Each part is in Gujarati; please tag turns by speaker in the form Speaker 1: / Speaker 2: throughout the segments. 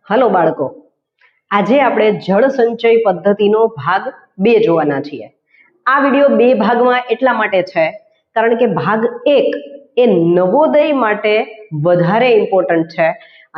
Speaker 1: હલો બાળકો, આજે આપણે જળ સંચય પદ્ધતિનો ભાગ 2 જોવાના છીએ. આ વિડિયો 2 ભાગમાં એટલા માટે છે કારણ કે ભાગ 1 એ નવોદય માટે વધારે ઇમ્પોર્ટન્ટ છે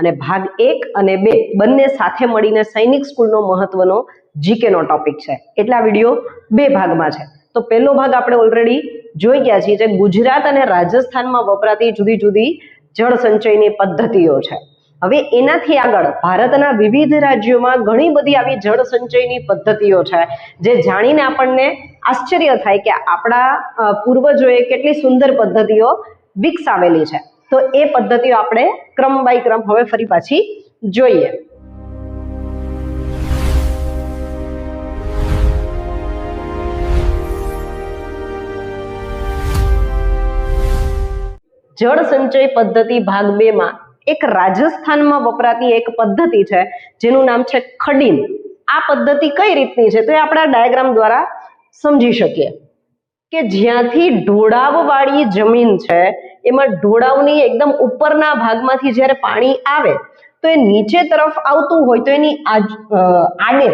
Speaker 1: અને ભાગ 1 અને 2 બંને સાથે મળીને સૈનિક સ્કૂલનો મહત્વનો જીકેનો ટોપિક છે. એટલા વિડિયો 2 ભાગમાં છે. તો પહેલો ભાગ આપણે ઓલરેડી જોઈ ગયા છીએ, જે ગુજરાત અને રાજસ્થાનમાં વપરાતી જુદી જુદી જળ સંચયની પદ્ધતિઓ છે. હવે એનાથી આગળ ભારતના વિવિધ રાજ્યોમાં ઘણી બધી આવી જળ સંચયની પદ્ધતિઓ છે, જે જાણીને આપણને આશ્ચર્ય થાય કે આપણા પૂર્વજોએ કેટલી સુંદર પદ્ધતિઓ વિકસાવેલી છે. તો એ પદ્ધતિઓ આપણે ક્રમ બાય ક્રમ હવે ફરી પાછી જોઈએ. જળ સંચય પદ્ધતિ ભાગ 2 માં એક રાજસ્થાનમાં વપરાતી એક પદ્ધતિ છે જેનું નામ છે ખડીન. આ પદ્ધતિ કઈ રીતની છે તો એ આપણે ડાયાગ્રામ દ્વારા સમજી શકીએ કે જ્યાંથી ઢોળાવવાળી જમીન છે એમાં ઢોળાવની એકદમ ઉપરના ભાગમાંથી જ્યારે પાણી આવે તો એ નીચે તરફ આવતું હોય તો એની આડે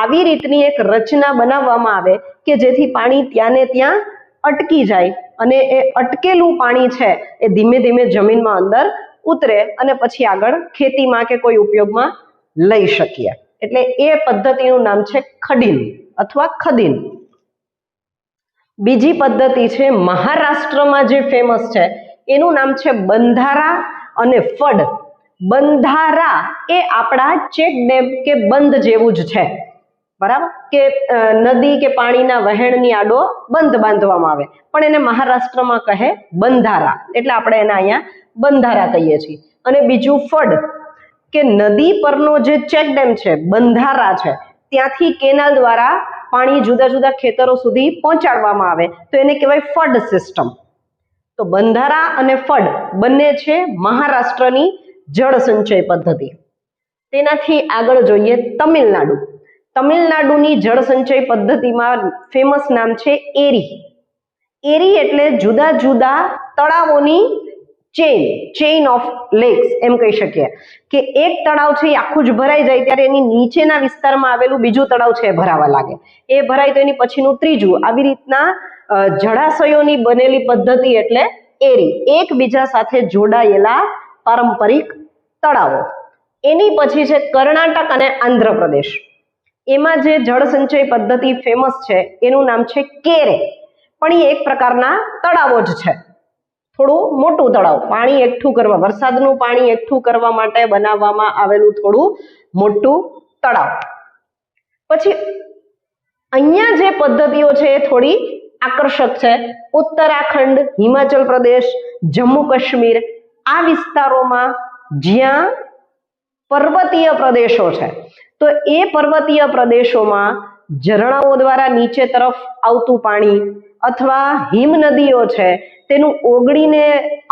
Speaker 1: આવી રીતની એક રચના બનાવવામાં આવે કે જેથી પાણી ત્યાં ને ત્યાં અટકી જાય અને એ અટકેલું પાણી છે એ ધીમે ધીમે જમીનમાં અંદર ઉતરે અને પછી આગળ ખેતીમાં કે કોઈ ઉપયોગમાં લઈ શકીએ. એટલે એ પદ્ધતિનું નામ છે ખડીન અથવા ખદીન. બીજી પદ્ધતિ છે મહારાષ્ટ્રમાં જે ફેમસ છે એનું નામ છે બંધારા અને ફડ. બંધારા એ આપણા ચેક ડેમ કે બંધ જેવું જ છે, બરાબર, કે નદી કે પાણીના વહેણની આડો બંધ બાંધવામાં આવે, પણ એને મહારાષ્ટ્રમાં કહે બંધારા, એટલે આપણે એને અહીંયા બંધારા કહીએ છીએ. અને બીજું ફડ, કે નદી પરનો જે ચેક ડેમ છે, બંધારા છે, ત્યાંથી કેનાલ દ્વારા પાણી જુદા જુદા ખેતરો સુધી પહોંચાડવામાં આવે તો એને કહેવાય ફડ સિસ્ટમ. તો બંધારા અને ફડ બંને છે મહારાષ્ટ્રની જળ સંચય પદ્ધતિ. તેનાથી આગળ જોઈએ તમિલનાડુ. તમિલનાડુની જળ સંચય પદ્ધતિમાં ફેમસ નામ છે એરી. એરી એટલે જુદા જુદા તળાવોની ચેઇન ઓફ લેક્સ એમ કહી શકીએ, કે એક તળાવ છે એ આખું જ ભરાઈ જાય ત્યારે એની નીચેના વિસ્તારમાં આવેલું બીજું તળાવ છે એ ભરાવા લાગે, એ ભરાય તો એની પછીનું ત્રીજું, આવી રીતના જળાશયોની બનેલી પદ્ધતિ એટલે એરી, એકબીજા સાથે જોડાયેલા પારંપરિક તળાવો. એની પછી છે કર્ણાટક અને આંધ્રપ્રદેશ. એમાં જે જળ સંચય પદ્ધતિ ફેમસ છે એનું નામ છે કેરે, પણ એ એક પ્રકારના તળાવો જ છે, થોડું મોટું તળાવ, પાણી એકઠું કરવા, વરસાદનું પાણી એકઠું કરવા માટે બનાવવામાં આવેલું થોડું મોટું તળાવ. પછી અહીંયા જે પદ્ધતિઓ છે એ થોડી આકર્ષક છે. ઉત્તરાખંડ, હિમાચલ પ્રદેશ, જમ્મુ કાશ્મીર આ વિસ્તારોમાં જ્યાં પર્વતીય પ્રદેશો છે તો એ પર્વતીય પ્રદેશોમાં ઝરણાઓ દ્વારા નીચે તરફ આવતું પાણી અથવા હિમ નદીઓ છે તેનું ઓગળીને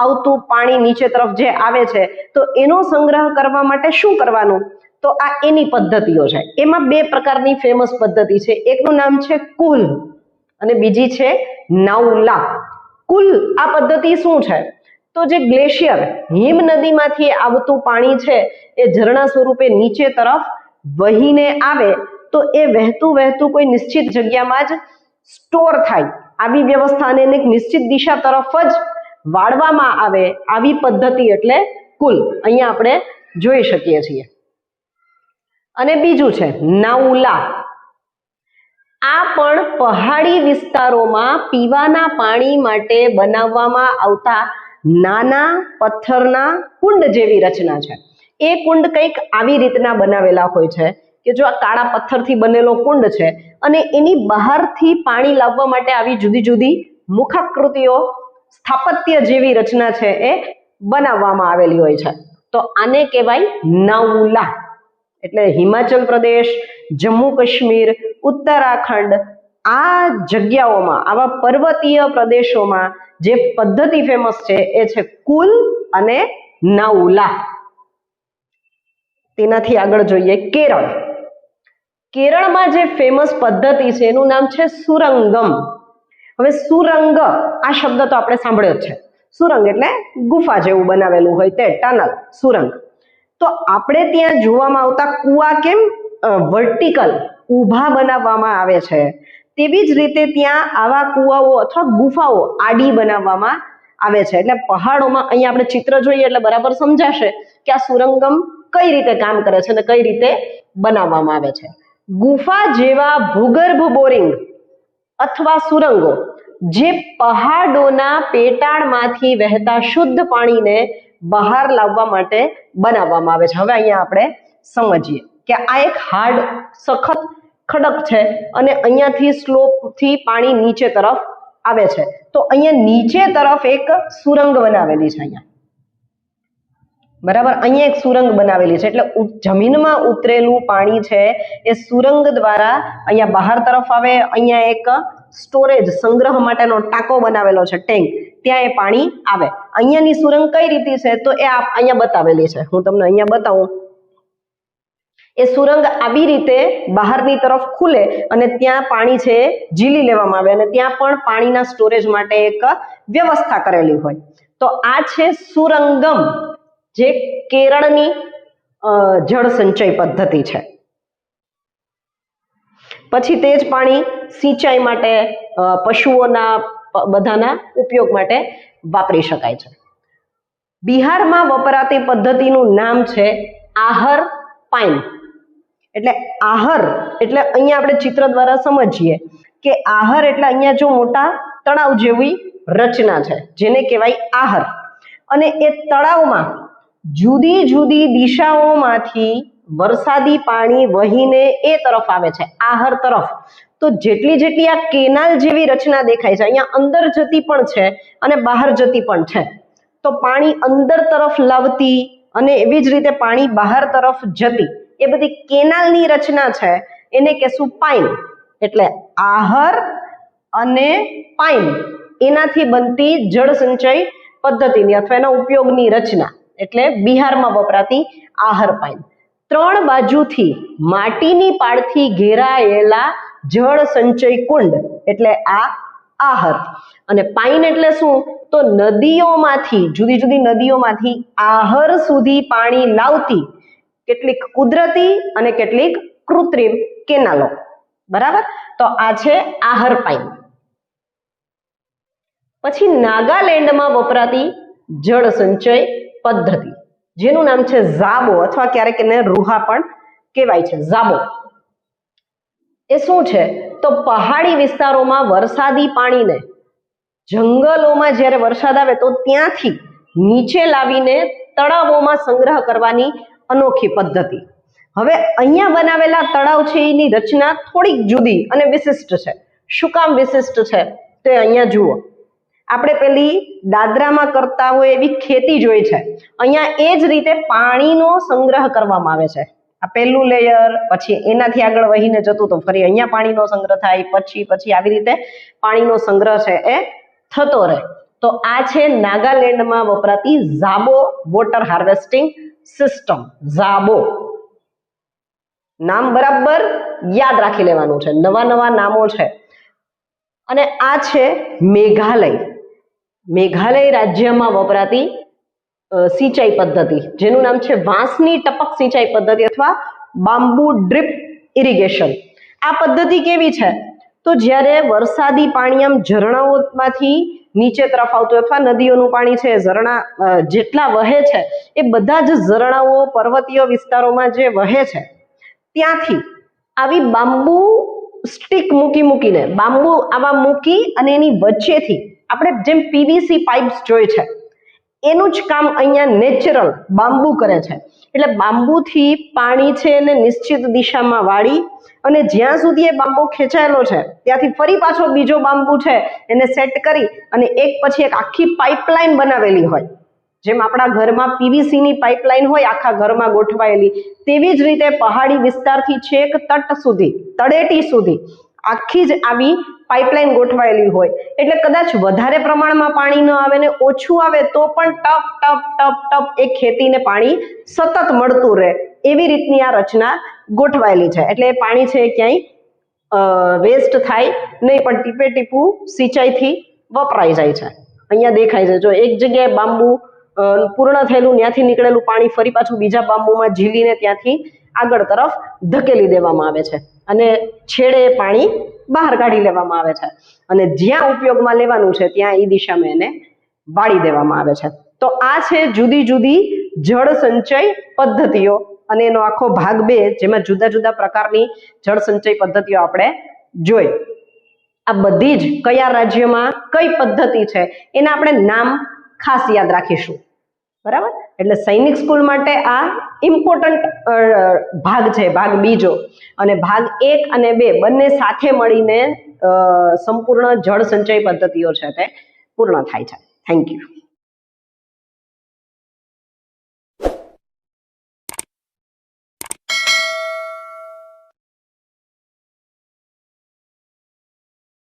Speaker 1: આવતું પાણી નીચે તરફ જે આવે છે તો એનો સંગ્રહ કરવા માટે શું કરવાનું, તો આ એની પદ્ધતિઓ છે. એમાં 2 પ્રકારની ફેમસ પદ્ધતિ છે. એકનું નામ છે કુલ અને બીજી છે નાઉલા. કુલ આ પદ્ધતિ શું છે તો જે ગ્લેશિયર હિમ નદીમાંથી આવતું પાણી છે એ ઝરણા સ્વરૂપે નીચે તરફ વહીને આવે તો એ વહેતું વહેતું કોઈ નિશ્ચિત જગ્યામાં જ સ્ટોર થાય, આવી વ્યવસ્થા અને એક નિશ્ચિત દિશા તરફ જ વાળવામાં આવે, આવી પદ્ધતિ એટલે કુલ. અહીંયા આપણે જોઈ શકીએ છીએ. અને બીજું છે નાઉલા. આ પણ પહાડી વિસ્તારોમાં પીવાના પાણી માટે બનાવવામાં આવતા નાના પથ્થરના કુંડ જેવી રચના છે. એ કુંડ કંઈક આવી રીતના બનાવેલા હોય છે કે જો આ કાળા પથ્થરથી બનેલો કુંડ છે અને એની બહારથી પાણી લાવવા માટે આવી જુદી જુદી મુખાકૃતિઓ, સ્થાપત્ય જેવી રચના છે એ બનાવવામાં આવેલી હોય છે. તો આને કહેવાય નાઉલા. એટલે હિમાચલ પ્રદેશ, જમ્મુ કાશ્મીર, ઉત્તરાખંડ આ જગ્યાઓમાં, આવા પર્વતીય પ્રદેશોમાં જે પદ્ધતિ ફેમસ છે એ છે કુલ અને નાઉલા. તેનાથી આગળ જોઈએ કેરળ. કેરળમાં જે ફેમસ પદ્ધતિ છે એનું નામ છે સુરંગમ. હવે સુરંગ આ શબ્દ તો આપણે સાંભળ્યો જ છે. સુરંગ એટલે ગુફા જેવું બનાવેલું હોય તે ટનલ, સુરંગ. તો આપણે ત્યાં જોવામાં આવતા કૂવા કેમ વર્ટિકલ ઊભા બનાવવામાં આવે છે, તેવી જ રીતે ત્યાં આવા કૂવાઓ અથવા ગુફાઓ આડી બનાવવામાં આવે છે. એટલે પહાડોમાં અહીંયા આપણે ચિત્ર જોઈએ એટલે બરાબર સમજાશે કે આ સુરંગમ કઈ રીતે કામ કરે છે અને કઈ રીતે બનાવવામાં આવે છે. ગુફા જેવા ભૂગર્ભ બોરિંગ અથવા સુરંગો જે પહાડોના પેટાળમાંથી વહેતા શુદ્ધ પાણીને બહાર લાવવા માટે બનાવવામાં આવે છે. હવે અહીંયા આપણે સમજીએ કે આ એક હાર્ડ સખત ખડક છે અને અહીંયાથી સ્લોપથી પાણી નીચે તરફ આવે છે. તો અહીંયા નીચે તરફ એક સુરંગ બનાવેલી છે. અહીંયા બરાબર, અહીંયા એક સુરંગ બનાવેલી છે. એટલે જમીનમાં ઉતરેલું પાણી છે એ સુરંગ દ્વારા અહીંયા બહાર તરફ આવે. અહીંયા એક સ્ટોરેજ સંગ્રહ માટેનો ટાંકો બનાવેલો છે, ટેન્ક, ત્યાં એ પાણી આવે. અહીંયાની સુરંગ કઈ રીતે છે તો એ અહીંયા બતાવેલી છે. હું તમને અહીંયા બતાવું. એ સુરંગ આવી રીતે બહારની તરફ ખુલે અને ત્યાં પાણી છે ઝીલી લેવામાં આવે અને ત્યાં પણ પાણીના સ્ટોરેજ માટે એક વ્યવસ્થા કરેલી હોય. તો આ છે સુરંગમ, જે કેરળની જળ સંચય પદ્ધતિ છે. પછી તે જ પાણી સિંચાઈ માટે, પશુઓના બધાના ઉપયોગ માટે વાપરી શકાય છે. બિહારમાં વપરાતી પદ્ધતિનું નામ છે આહર પાઇન. એટલે આહર એટલે અહીંયા આપણે ચિત્ર દ્વારા સમજીએ કે આહર એટલે અહીંયા જો મોટા તળાવ જેવી રચના છે જેને કહેવાય આહર. અને એ તળાવમાં જુદી જુદી દિશાઓમાંથી વરસાદી પાણી વહીને એ તરફ આવે છે, આહર તરફ. તો જેટલી આ કેનાલ જેવી રચના દેખાય છે, અહીંયા અંદર જતી પણ છે અને બહાર જતી પણ છે. તો પાણી અંદર તરફ લાવતી અને એવી જ રીતે પાણી બહાર તરફ જતી, એ બધી કેનાલની રચના છે, એને કહેશું પાઇન. એટલે આહર અને પાઇન એનાથી બનતી જળ સંચય પદ્ધતિની અથવા એના ઉપયોગની રચના એટલે બિહારમાં વપરાતી આહર પાઇન. 3 બાજુથી માટીની પાળથી ઘેરાયેલા જળ સંચય કુંડ એટલે આ આહર. અને પાઇન એટલે શું તો નદીઓમાંથી, જુદી જુદી નદીઓમાંથી આહર સુધી પાણી લાવતી કેટલીક કુદરતી અને કેટલીક કૃત્રિમ કેનાલો. બરાબર, તો આ છે આહર પાઇન. પછી નાગાલેન્ડમાં વપરાતી જળ સંચય પદ્ધતિ જેનું નામ છે ઝાબો અથવા ક્યારેક એને રૂહા પણ કહેવાય છે. ઝાબો એ શું છે તો પહાડી વિસ્તારોમાં વરસાદી પાણીને જંગલોમાં જ્યારે વરસાદ આવે તો ત્યાંથી નીચે લાવીને તળાવોમાં સંગ્રહ કરવાની અનોખી પદ્ધતિ. હવે અહીંયા બનાવેલા તળાવ છે એની રચના થોડીક જુદી અને વિશિષ્ટ છે. શું કામ વિશિષ્ટ છે તો અહીંયા જુઓ. આપણે પેલી દાદરામાં કરતા હોય એવી ખેતી જોઈ છે, અહીંયા એ જ રીતે પાણીનો સંગ્રહ કરવામાં આવે છે. આ પહેલું લેયર, પછી એનાથી આગળ વહીને જતું તો ફરી અહીંયા પાણીનો સંગ્રહ થાય, પછી આવી રીતે પાણીનો સંગ્રહ છે એ થતો રહે. તો આ છે નાગાલેન્ડમાં વપરાતી ઝાબો વોટર હાર્વેસ્ટિંગ સિસ્ટમ. ઝાબો નામ બરાબર યાદ રાખી લેવાનું છે, નવા નામો છે. અને આ છે મેઘાલય. મેઘાલય રાજ્યમાં વપરાતી સિંચાઈ પદ્ધતિ જેનું નામ છે વાંસની ટપક સિંચાઈ પદ્ધતિ અથવા બાંબુ ડ્રીપ ઇરિગેશન. આ પદ્ધતિ કેવી છે તો જ્યારે વરસાદી પાણી આમ ઝરણાઓમાંથી નીચે તરફ આવતું અથવા નદીઓનું પાણી છે ઝરણા જેટલા વહે છે એ બધા જ ઝરણાઓ પર્વતીય વિસ્તારોમાં જે વહે છે ત્યાંથી આવી બાંબુ સ્ટીક મૂકીને બાંબુ આવા મૂકી અને એની વચ્ચેથી આપણે જેમ પીવીસી પાઇપ્સ જોઈ છે એનું જ કામ અહીંયા નેચરલ બાંબુ કરે છે. એટલે બાંબુથી પાણી છે એને નિશ્ચિત દિશામાં વાળી અને જ્યાં સુધી એ બાંબુ ખેંચાયેલો છે ત્યાંથી ફરી પાછો બીજો બાંબુ છે એને સેટ કરી અને એક પછી એક આખી પાઇપલાઇન બનાવેલી હોય. જેમ આપણા ઘરમાં પીવીસીની પાઇપલાઇન હોય આખા ઘરમાં ગોઠવાયેલી, તેવી જ રીતે પહાડી વિસ્તારથી છેક તટ સુધી, તળેટી સુધી આખી જ આવી પાઇપલાઇન ગોઠવાયેલી હોય. એટલે કદાચ વધારે પ્રમાણમાં પાણી ન આવે ને ઓછું આવે તો પણ ટપ એ ખેતીને પાણી સતત મળતું રહે એવી રીતની આ રચના ગોઠવાયેલી છે. એટલે એ પાણી છે ક્યાંય વેસ્ટ થાય નહીં પણ ટીપે ટીપું સિંચાઈથી વપરાઈ જાય છે. અહીંયા દેખાય છે જો એક જગ્યાએ બાંબુ પૂર્ણ થયેલું ત્યાંથી નીકળેલું પાણી ફરી પાછું બીજા બાંબુમાં ઝીલીને ત્યાંથી આગળ તરફ ધકેલી દેવામાં આવે છે અને છેડે એ પાણી બહાર કાઢી લેવામાં આવે છે અને જ્યાં ઉપયોગમાં લેવાનું છે ત્યાં એ દિશામાં એને વાળી દેવામાં આવે છે. તો આ છે જુદી જુદી જળ સંચય પદ્ધતિઓ અને એનો આખો ભાગ 2 જેમાં જુદા જુદા પ્રકારની જળ સંચય પદ્ધતિઓ આપણે જોઈ. આ બધી જ કયા રાજ્યમાં કઈ પદ્ધતિ છે એના આપણે નામ ખાસ યાદ રાખીશું. બરાબર, એટલે સૈનિક સ્કૂલ માટે આ ઇમ્પોર્ટન્ટ ભાગ છે, ભાગ બીજો. અને ભાગ 1 અને 2 બંને સાથે મળીને સંપૂર્ણ જળ સંચય પદ્ધતિઓ છે તે પૂર્ણ થાય છે. Thank you.